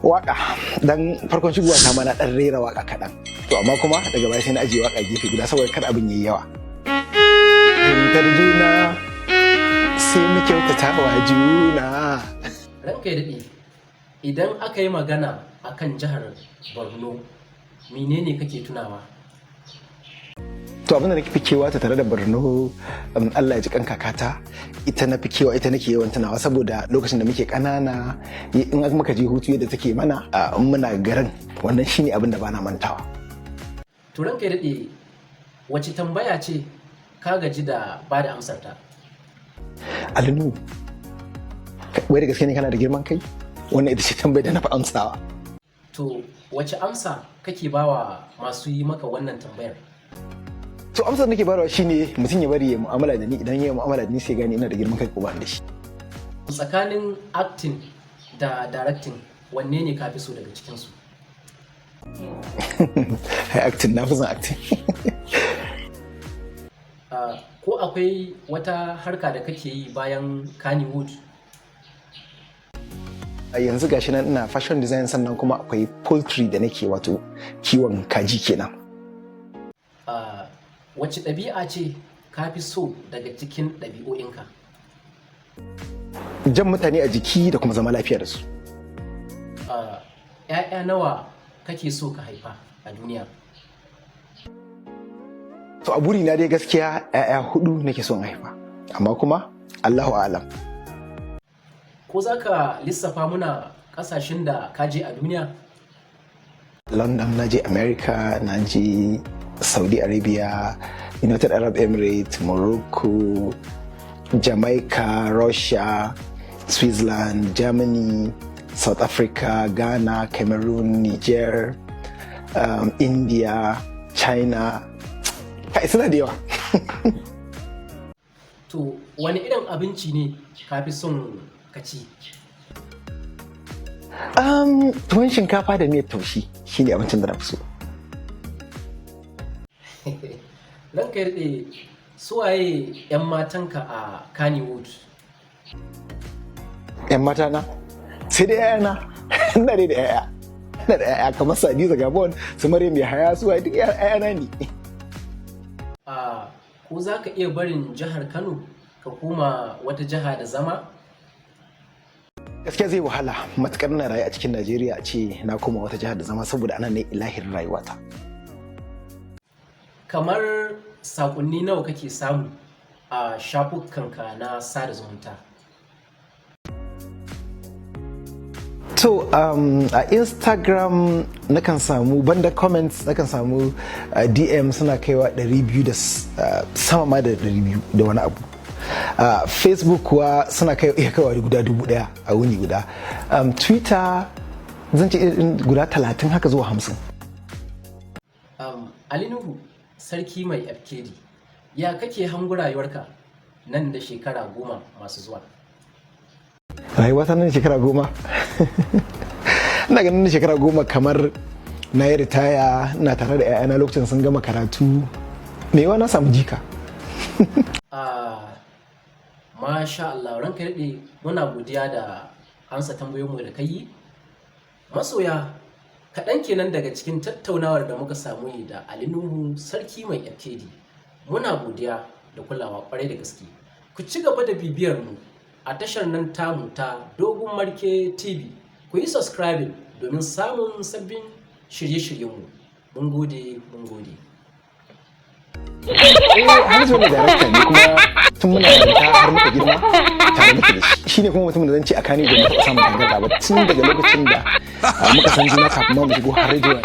waka dan farkon shigowa ta mana dan rera waka kaɗan, to amma kuma daga baya sai na ajiye waka gefe guda saboda kar abin yayi yawa. Fahimtar juna sai mu kyautata wa juna. Ranka ya daɗe, idan aka yi magana akan jihar Borno, menene kake tunawa? To abin da nake fikewa ta tare da Borno, Allah ya ji kan kakata, ita na fikewa, ita nake yawan tunawa saboda lokacin da muke ƙanana in muka je hutu yadda take mana muna garin, wannan shine abin da bana mantawa. To ranka ya daɗe, wace tambaya ce ka gaji da ba da amsar ta? Alinu, wai da gaske ne kana da girman kai? Wannan ita ce tambayar da na fi amsawa. To wace amsa kake bawa masu yi maka wannan tambayar? To amsar nake barawa shine mutum ya bari ya mu'amala da ni, idan ya yi mu'amala da ni sai gani ina da girman kai ko ba da shi. Tsakanin acting da directing, wanne ne ka fi so daga cikinsu? Acting, na fi son acting. Ko akwai wata harka da kake yi bayan Kannywood? Yanzu gashi nan ina fashion design, sannan kuma akwai poultry da nake, wato kiwon kaji kenan. Wace ɗabi'a ce ka fi so daga cikin ɗabi'o'inka? Jan mutane a jiki da kuma zama lafiya da su. ‘Ya'ya nawa kake so ka haifa a duniya? To a burina dai gaskiya ‘ya'ya 4 nake son haifa, amma kuma Allahu a'lam. Ko za ka lissafa muna ƙasashen da ka je a duniya? London na je, America na je, Saudi Arabia, United Arab Emirates, Morocco, Jamaica, Russia, Switzerland, Germany, South Africa, Ghana, Cameroon, Niger, India, China. Kai suna da yawa. To wani irin abinci ne ka fi son ka ci? Tuwon shinkafa da miyar taushi shine abincin da na fi so. Ranka ya daɗe, suwaye 'yan matanka a Kannywood? 'Yan mata na? Sai dai 'ya'yana. Ina dai da 'ya'ya. Ina da 'ya'ya kamar Sadiza Gabon, su Maryam Yahaya, su waye duk 'ya'yana ne. Ko za ka iya barin jihar Kano ka koma wata jiha da zama? Gaskiya zai wahala matukar na rayu a cikin Najeriya a ce na koma wata jihar da zama, saboda ana ne ilahin rayuwata. Kamar saƙonni nawa kake samu a shafukanka na sada zumunta? To a Instagram nakan samu, banda comments nakan samu DM suna kaiwa 200 da sama ma da 200 da wani abu. Facebook kuwa suna iya kaiwa guda 1000 a wuni guda. Twitter zan ce guda 30 haka zuwa 50. Ali Nuhu, sarki mai FKD, ya kake hangu rayuwarka nan da shekara 10 masu zuwa? Rayuwa ta nan da shekara 10? Ina ganin shekara 10 kamar na yi ritaya, ina tare da 'ya'yana lokacin sun gama karatu, me yawa na samu jika. Masha Allah, ranka daɗe, muna godiya da amsa tambayoyinmu da kai yi. Masoya, kaɗan kenan daga cikin tattaunawar da muka samu yi da Ali Nuhu, sarki mai FKD. Muna godiya da kulawa ƙwarai da gaske. Ku ci gaba da bibiyar mu a tashar nan tamu ta Dogon Marke TV. Ku yi subscribing domin samun sabbin shirye-shiryenmu. Mun gode, mun gode. Hanzo ne darakta ne, kuma tun muna da har muka girma tare muke da shi. Shine kuma mutumin da zan ce a Kano da muka samu tangarda ba, tun daga lokacin da muka san juna kafin mu shigo har zuwa.